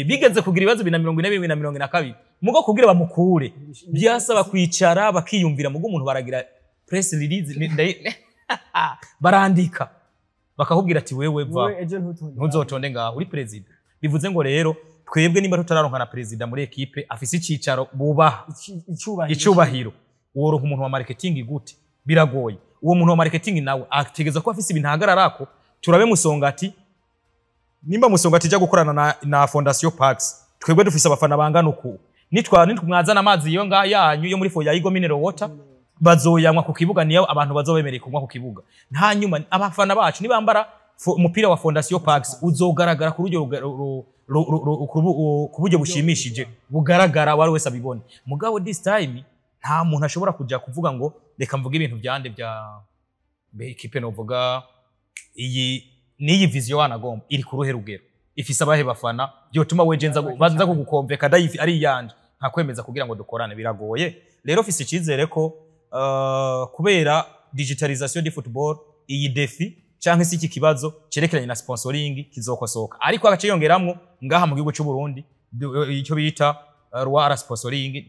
bigeze kugira ibibazo 2022 mugo kugira bamukure byasaba kwicara bakiyumvira mugo umuntu baragira press release barandika bakakubwira ati wewe va ntuzotonde ngaho uri president bivuze ngo rero twebwe nimba tutararonka na president muri equipe afise icicaro bubaha icubahiro uwo umuntu wa marketing gute biragoye uwo muntu wa marketing nawe ategeza ko afise ibintu hagararako turabe Musongati nimba Musongati jya gukorana na Fondation Pax twebwe dufise abafana bangana uko nitwazana amazi yo nga yanyu yo muri fo ya Igo Mineral Water bazoyanwa ku kibuga niyo abantu bazobemereye kunywa ku kibuga nta nyuma abafana bacu nibambara umupira wa Fondation Pax uzogaragara ku buryo bushimishije bugaragara wari wese abibone mugabo this time nta muntu ashobora kujya kuvuga ngo reka mvuga ibintu byande bya equipe novuga iyi vision wanagomba iri ku ruhe rugero ifise abahe bafana byotuma wejenza banza kugukomveka dayifi ari yanje nta kwemeza kugira ngo dukorane biragoye rero ofisi ikizere ko kubera digitalisation du football iyi defi canke si iki kibazo cerekeranye na sponsoring kizokosoka ariko agaciyongeramwo ngaha mu gihugu cy'u Burundi icyo bita Rwara sponsoring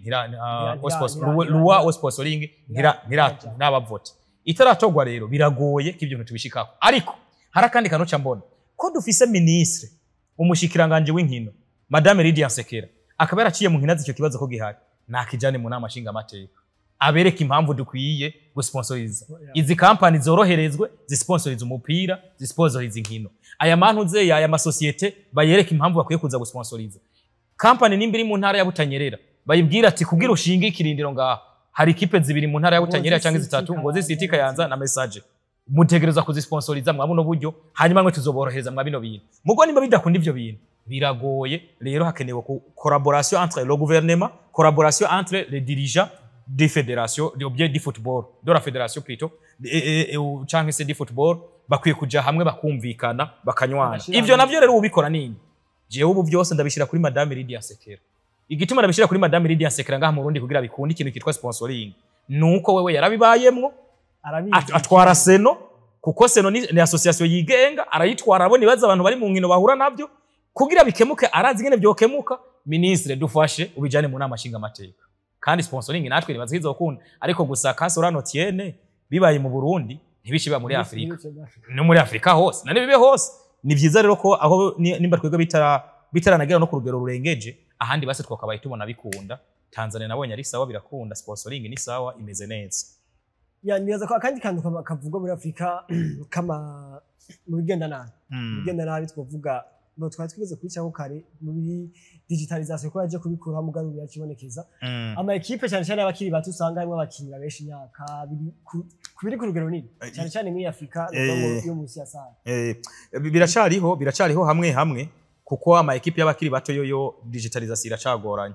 Rwa sponsoring nabavote itaratogwa rero biragoye k'ibyo tubishikako ariko harakandi kano cyambona ko dufise ministre umushikiranganje w'inkino Madame Lydia Nsekera akaba yaraciye mu nkina z'icyo kibazo ko gihari nakijane mu nama nshinga amateka abereka impamvu dukwiye gusponsoriza izi company zoroherezwe zisponsoriza umupira zisponsoriza inkino aya mantuze aya masosiyete bayereka impamvu bakwiye kuza gusponsoriza company nimbiri mu ntara ya Butanyerera bayibwira ati kugira ushinga ikirindiro ngaha hari equipe zibiri mu ntara ya Butanyerera cyangwa zitatu ngo City Kayanza na Message mutegereza kuzisponsoriza mwabuno buryo hanyuma mwe tuzoborohereza mwabino bintu mugo nimba bidakunda ivyo bintu biragoye rero hakenewe collaboration entre le gouvernement collaboration entre les dirigeants des fédérations du football de la fédération plutôt cyangwa se du football bakwiye kuja hamwe bakumvikana bakanywana ivyo navyo rero ubikora nini jewe ubu byose ndabishira kuri Madame Lydia Nsekera igituma ndabishira kuri Madame Lydia Nsekera ngaha mu Burundi kugira bikunde ikintu kitwa sponsoring nuko wewe yarabibayemwo atwara seno kuko seno ni association yigenga arayitwara abo nibaza abantu bari mu nkino bahura nabyo kugira bikemuke arazi ngene byokemuka ministre dufashe ubijane mu nama nshinga amateka kandi sponsoring natwe nibaza izokunda ariko gusa Kasorano Tiene bibaye mu Burundi ntibishiba muri Afrika no muri Afrika hose nane bibe hose ni vyiza rero ko aho nimba twego bitaranagira no ku rugero rurengeje ahandi base twakabaye tubona bikunda Tanzania nabonye ari sawa birakunda sponsoring ni sawa imeze neza ya nibaza ko akandi kantu kavugwa muri Afrika kama mu bigenda nabi twovuga ngo twatwigeze kwicaho kare muri digitalization ko yaje kubikura mu garubi yakibonekeza ama equipe cyane cyane abakiri bato usanga harimo abakinira benshi imyaka biri ku rugero nini cyane cyane muri Afrika yo munsi ya Sahara biracariho hamwe kuko ama equipe y'abakiri bato yo digitalization iracagoranye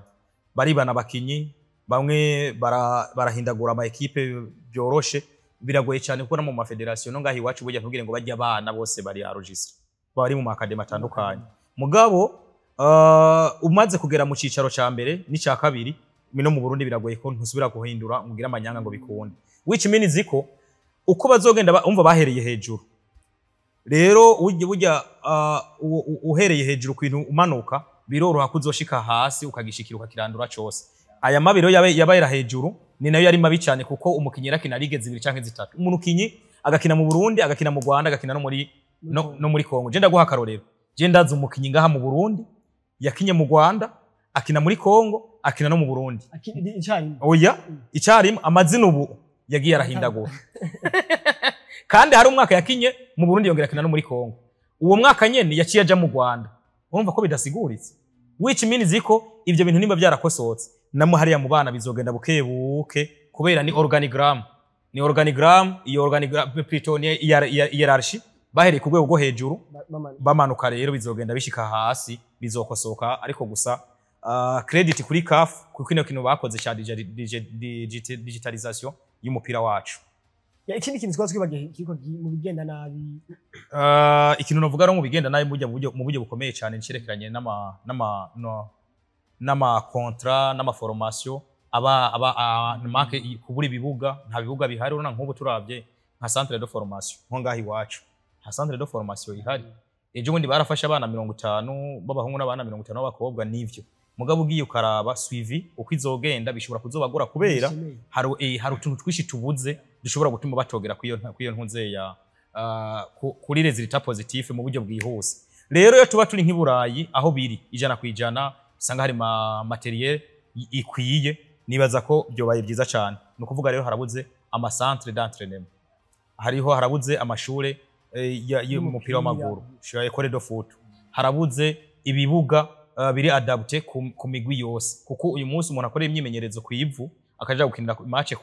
baribana abakinyi bamwe barahindagura ama equipe byoroshe biragoye cyane kuko mu mafederation ngahi iwacu burya ntugire ngo bajya abana bose bari enregistré bari mu makademi atandukanye mugabo umaze kugera mu cicaro ca mbere ni ca kabiri no mu Burundi biragoye ko ntusubira guhindura mugira amanyanga ngo bikunde which means ko uko bazogenda umva bahereye hejuru rero burya uhereye hejuru kwintu umanuka biroroha kuzoshika hasi ukagishikira ukakirandura cyose aya mabiro yabayera hejuru ni nayo yari mabi cyane kuko umukinyi yakina ligue 2 canke 3 umuntu kinyi agakina mu Burundi agakina mu Rwanda agakina no muri Kongo je ndaguha karorero je ndaza umukinyi ngaha mu Burundi yakinye mu Rwanda akina muri Kongo akina no mu Burundi oya icari amazina ubu yagiye arahindagura kandi hari umwaka yakinye mu Burundi yongera akina no muri Kongo uwo mwaka nyene yaciye aja mu Rwanda urumva ko bidasiguritse which means ko ivyo bintu nimba byarakosotse namo hariya mu bana bizogenda bukebuke kubera ni organigram iyo organigram plutoniye hierarchy bahereye ku rwego rwo hejuru bamanuka rero bizogenda bishika hasi bizokosoka ariko gusa credit kuri CAF kuko ino kintu bakoze cya digitalization y'umupira wacu ya ikindi kintu twatwibagiye kiko mu bigenda nabi ikintu novuga ro mu bigenda nabi mu buryo bukomeye cyane nshirekeranye n'ama contrat n'ama formation marke kuburi bibuga nta bibuga bihari urana nk'ubu turavye nka centre de formation nko ngahi iwacu nta centre de formation ihari ejo bundi barafasha abana 50 b'abahungu n'abana 50 b'abakobwa nivyo mugabo ugiye ukaraba suivi uko izogenda bishobora kuzobagora kubera hari utuntu twishi tubuze dushobora gutuma batogera kwiyo ntunze ya kuri resultat positif mu buryo bwihuse rero yo tuba turi nk'iburayi aho biri 100% usanga hari materiel ikwiye nibaza ko byobaye byiza cyane no kuvuga rero harabuze ama centre d'entraînement harabuze amashure y'umupira w'amaguru shira école de foot harabuze ibibuga biri adapté ku migwi yose kuko uyu munsi umuntu akora imyimenyerezo ku ivu akaja gukinira match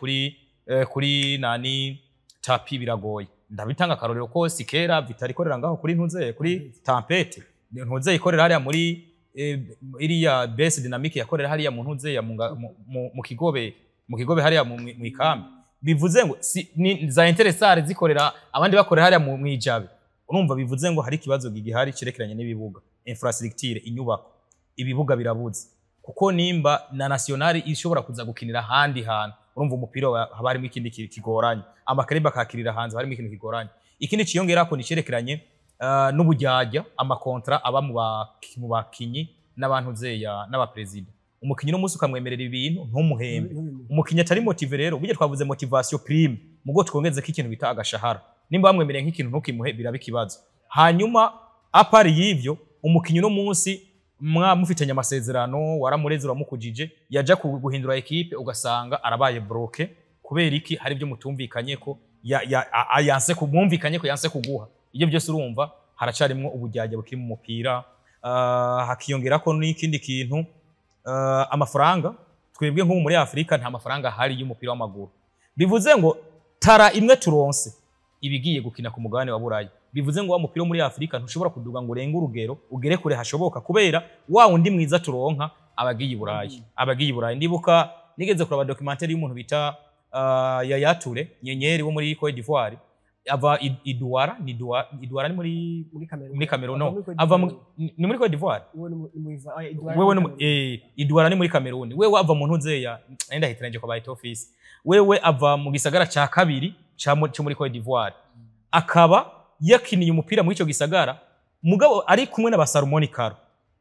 kuri nani tapi biragoye ndabitanga karorero ko sikera bitarikorera ngaho kuri ntuze kuri Tempete ntuze ikorera hariya muri iriya base dynamique yakorera hariya mu ntuze ya mu kigobe hariya mu ikambi bivuze ngo za interessare zikorera abandi bakorera hariya mu ijabe urumva bivuze ngo hari kibazo gigihari cirekeranye n'ibibuga infrastructure inyubako ibibuga birabuze kuko nimba na nationale ishobora kuza gukinira handi hantu urumva umupira haba harimo ikindi kigoranye amakareba kakirira hanze harimo ikintu kigoranye ikindi ciyongera ko nicerekeranye n'ubujyajya amakontra aba mu bakinyi n'abantu zeya n'abapresident umukinyi no musi ukamwemerera ibintu ntumuhembe umukinyi atari motive rero buje twavuze motivation prime mugo twongeze ko ikintu bita agashahara nimba bamwemereye nk'ikintu ntukimuhe birabikibazo hanyuma apari y'ivyo umukinyi no munsi mufitanye amasezerano waramureze uramukujije yaja guhindura equipe ugasanga arabaye bloqué kubera iki hari byo mutumvikanye ko yanse kumwumvikanye ko yanse kuguha iyo byose urumva haracarimwo ubujyajya bukiri mu mupira hakiyongera ko n'ikindi kintu amafaranga twebwe nko muri Afrika nta mafaranga hari y'umupira w'amaguru bivuze ngo tara imwe turonse ibigiye gukina ku mugabane wa Burayi bivuze ngo wa mupira muri Afrika ntushobora kuduga ngo urenga urugero ugere kure hashoboka kubera wa undi mwiza turonka abagiye Burayi ndibuka nigeze kuraba documentaire y'umuntu bita Yayature Nyenyeri wo muri Côte d'Ivoire ava Idouara ni muri Cameroon no ava ni muri Côte d'Ivoire wewe Idouara ni muri Cameroon wewe ava mu ntuze ya enda hitiranije kwa White Office wewe ava mu gisagara ca kabiri ca muri Côte d'Ivoire akaba yakiniye umupira muri ico gisagara mugabo ari kumwe n'abasalmoni karo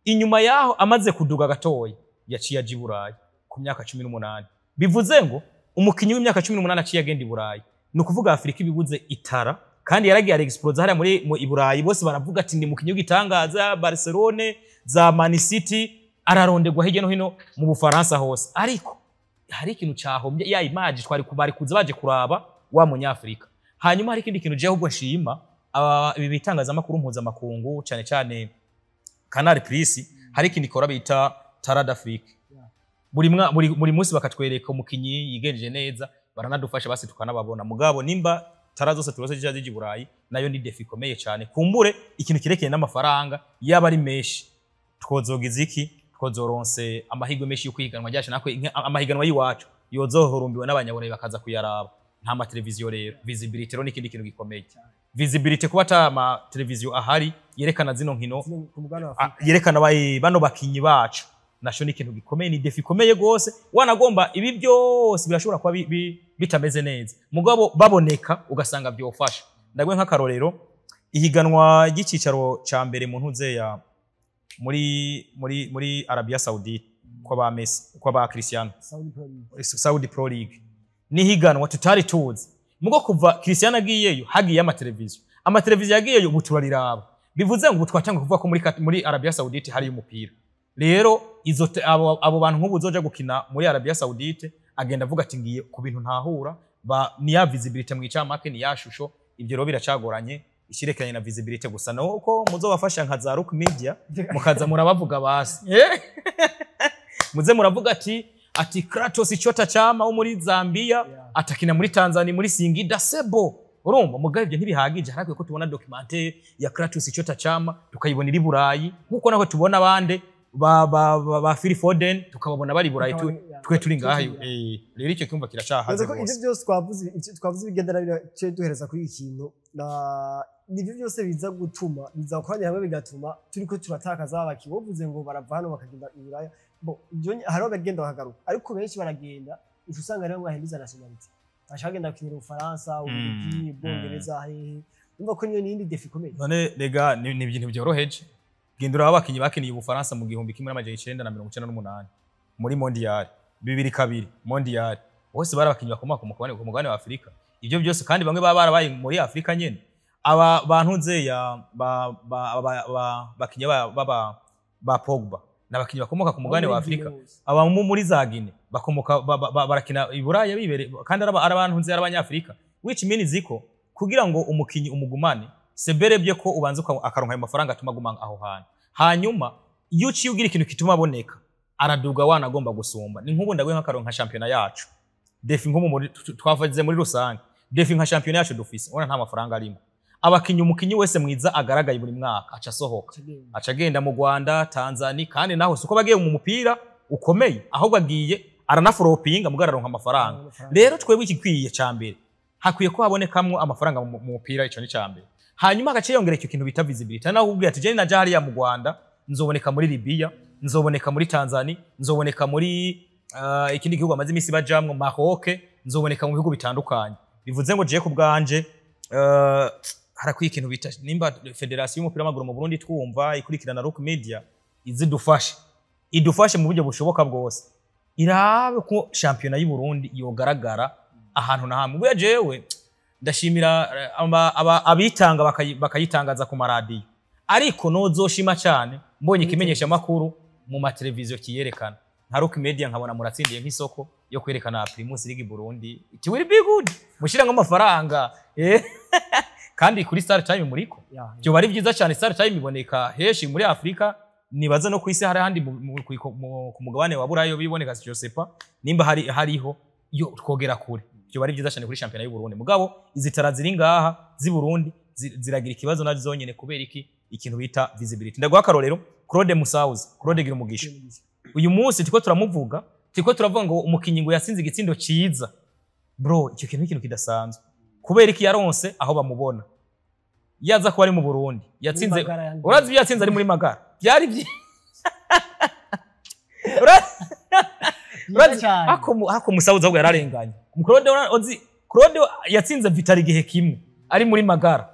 inyuma yaho amaze kuduga gatoya yaciye aje i Burayi ku myaka 18 bivuze ngo umukinyi w'imyaka 18 aciye agenda i Burayi no kuvuga Afrika ibibuze itara kandi yaragiye ari exploze hariya muri i Burayi bose baravuga ati ndi mukinyi w'igitangaza Barcelone za Man City ararondegwa hirya no hino mu Bufaransa hose ariko hari ikintu cyahombye ya image twari kubari kuza baje kuraba wa munyafrika hanyuma hari ikindi kintu je ahubwo nshima ibi bitangaza makuru mpuza makungu cyane cyane Canal Plus hari ikindi kora bita Tara d'Afrique buri munsi bakatwereka umukinyi yigenje neza baranadufasha basi tukanababona mugabo nimba Tara zose turose zije Burayi nayo ni defi komeye cyane kumbure ikintu kirekeye n'amafaranga yaba ari meshi twozogiza iki twozoronse amahigwe meshi yo kwiganwa ryacu nakwe amahiganwa yiwacu yozohorumbiwe n'abanyabone bakaza kuyaraba nta ma televiziyo rero visibility ro nikindi kintu gikomeye visibility kuba ta ma televiziyo ahari yerekana zino nkino yerekana bano bakinyi bacu nasho ni ikintu gikomeye ni defi komeye gose wanagomba ibi byose birashobora kuba bitameze neza mugabo baboneka ugasanga byofasha ndagwe nk'akarorero ihiganwa y'icicaro ca mbere mu ntuze ya muri Arabia Saudite kwa ba Messi kwa ba Cristiano Saudi Pro League ni higanwa tutari tuzi mugo kuva Cristiano agiyeyo hagiye amateleviziyo yagiyeyo buturaliraba bivuze ngo twatanga kuvuga ko muri Arabia Saudite hari umupira rero izo abo bantu nk'ubu zoja gukina muri Arabia Saudite agenda avuga ati ngiye ku bintu ntahura ni ya visibility mu icamake ni yashusho ibyo ro biracagoranye ishirekanye na visibility gusa nuko muzobafasha nka za Rock Media mukaza murabavuga basi muze muravuga ati Kratos Chota Chama wo muri Zambia atakina muri Tanzania muri Singida Sebo urumva mugabe ibyo ntibihagije harakwe ko tubona documentaire ya Kratos Chota Chama tukayibona iri Burayi nkuko naho tubona abande ba Phil Foden tukababona bari Burayi twe turi ngaho rero icyo cyumva kiracahaze ko ivyo byose twavuze bigendera birace duhereza kuri ikintu na nivyo byose biza gutuma biza kwanya hamwe bigatuma turiko turatakaza abakibovuze ngo barava hano bakagenda i Burayi bo ibyo haro bagenda bakagaruka ariko benshi baragenda usanga rero bahinduza nationality bashagenda kwira Ufaransa ubiki Bwongereza hehe umva ko niyo nindi defi komeye none rega ni ibintu byoroheje gendura abakinyi bakiniye Ubufaransa mu gihumbi 1998 muri mondial 2002 mondial bose barabakinyi bakomoka ku mugabane wa Afrika ivyo byose kandi bamwe baba barabaye muri Afrika nyene aba bantuze ya bakinyi ba Pogba nabakinyi bakomoka ku mugabane wa Afrika aba muri za Guinea bakomoka barakina i Burayi bibere kandi arabantunze arabanyafrika which means ziko kugira ngo umukinyi umugumane seberebye ko ubanze akaronka ayo mafaranga atuma guma aho hantu hanyuma iyo uciye ugira ikintu kituma aboneka araduga wanagomba gusumba ni nk'ubu ndagwe nk'akaronka championnat yacu defi nk'umu twavuze muri rusange defi nka championnat yacu dufise ona nta mafaranga arimo abakinyi umukinyi wese mwiza agaragaye buri mwaka aca sohoka aca agenda mu Rwanda Tanzania kandi naho suko bagiye mu mupira ukomeye ahubwo agiye aranafropinga mugararonka amafaranga rero twebwe ikikwiye cyambere hakwiye ko habonekamwe amafaranga mu mupira ico ni cyambere hanyuma agace yongera icyo kintu bita visibility naho ubwiye ati je na jari ya mu Rwanda nzoboneka muri Libya nzoboneka muri Tanzania nzoboneka muri ikindi gihugu amaze imisi bajamwe Maroc nzoboneka mu bihugu bitandukanye bivuze ngo je ku bwanje harakwiye ikintu bita nimba Federation y'umupira w'amaguru mu Burundi twumva ikurikirana Rock Media idufashe mu buryo bushoboka bwose irabe ko championnat y'u Burundi yogaragara ahantu na hamwe buya jewe ndashimira abitanga bakayitangaza ku maradiyo ariko nozoshima cyane mbonye ikimenyesha makuru mu mateleviziyo kiyerekana nka Rock Media nkabona muratsindiye nk'isoko yo kwerekana Primus League Burundi it will be good mushira nk'amafaranga kandi kuri Star Time muriko byo bari byiza cyane Star Time iboneka heshi muri Afrika nibaza no kwisi hari handi ku mugabane wa Burayi biboneka Josepa nimba hariho yo twogera kure byo bari byiza cyane kuri championnat y'u Burundi mugabo izitara ziri ngaha zi Burundi ziragira ikibazo nazo zonyene kubera ikintu bita visibility ndagwa karorero Claude Musauzi Claude Girumugisha uyu munsi tiko turamuvuga tiko turavuga ngo umukinyi ngo yasinze igitsindo ciza bro icyo kintu kidasanzwe kubera iki yaronse aho bamubona yaza ko ari mu Burundi yatsinze urazi yatsinze ari muri Magara byari ako Musauzi ahubwo yararenganye Claude yatsinze Vitali gihe kimwe ari muri Magara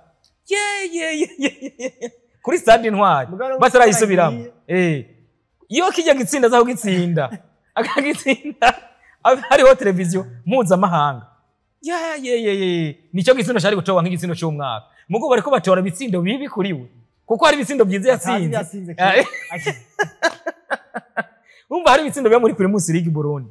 kuri stade Intwari batarayisubiramo iyo kijya gitsinda zaho gitsinda akagitsinda hariho televiziyo mpuzamahanga nicyo gitsindo cyari gutoba nk'igitsindo cy'umwaka mugo bariko batora bitsindo bibi kuri we kuko hari bitsindo byiza yatsinze umva hari bitsindo bya muri Primus League Burundi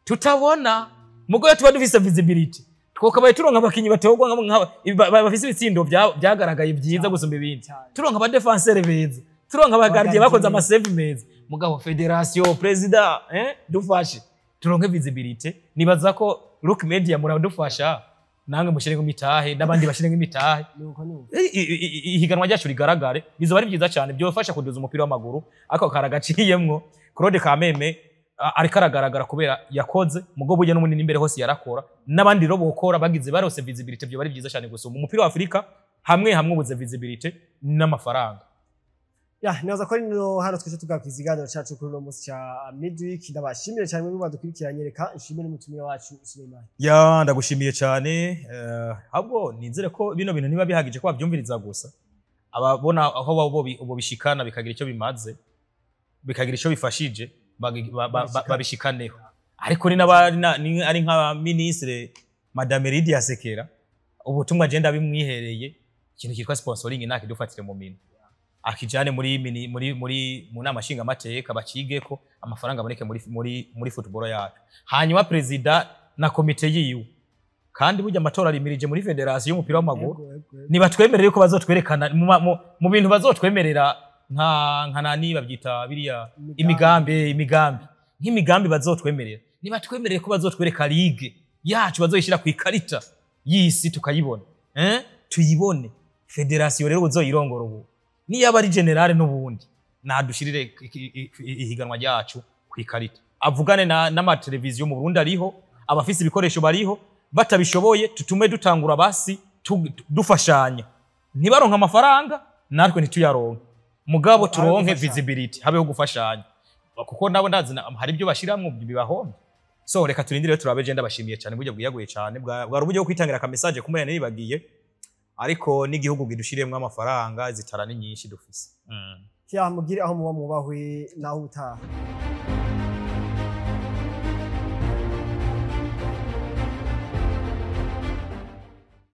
tutabona mugo tuba dufise visibility twokabaye turonka abakinyi batogwa bafise ibitsindo byagaragaye byiza gusumba ibindi turonka aba defenseur beza turonka aba gardien bakoze ama save meza mugabo federation president dufashe turonke visibility nibaza ko Look Media muradufasha nange mushire ngumitahe nabandi bashire ngumitahe ihiganwa ryacu rigaragare bizo bari byiza cyane byofasha kuduza umupira w'amaguru ako karagaciyemwo Claude Kameme ariko aragaragara kubera yakoze mugo buje n'umunini imbere hose yarakora nabandi robo ukora bagize barose visibility byo bari byiza cyane gusoma umupira wa Afrika hamwe ubuze visibility n'amafaranga neza ko rino hano twese tugakiza ikiganiro cyacu kuri uno munsi cya Midweek ndabashimire cyane mu badukurikiranye reka nshimire n'umutumire wacu Suleiman ndagushimiye cyane ahubwo nizere ko bino bintu niba bihagije ko babyumviriza gusa ababona aho ubo bishikana bikagira icyo bimaze bikagira icyo bifashije babishikaneho ariko ni ari nka ministre Madame Lydia Sekera ubutumwa agenda bimwihereye ikintu cyitwa sponsoring nakidufatire mu minwe akijane muri mu nama nshinga amateka bakigeko amafaranga aboneke muri football yacu hanyuma president na komite yiwe kandi burya amatora arimirije muri federation y'umupira w'amaguru niba twemerere ko bazotwerekana mu bintu bazotwemerera nka nani babyita biriya imigambi nk'imigambi bazotwemerera niba twemerere ko bazotwereka ligue yacu bazoyishira ku ikarita yisi tukayibona tuyibone federation rero uzoyirongora ubu niyo aba ari generale n'ubundi nadushirire ihiganwa ryacu ku ikarita avugane n'amateleviziyo mu Burundi ariho abafise ibikoresho bariho batabishoboye tutume dutangura basi dufashanya ntibaronka amafaranga natwe ntituyaronke mugabo turonke visibility habeho gufashanya kuko nabo ndazi hari ibyo bashiramwe bibahombe so reka turindire turabe je ndabashimiye cyane buryo bwiyaguye cyane bwari uburyo bwo kwitangira ka message kumenya nibagiye ariko n'igihugu gidushiriyemwe amafaranga zitara ni nyinshi dufise mugire aho muba mubahwe naho utaha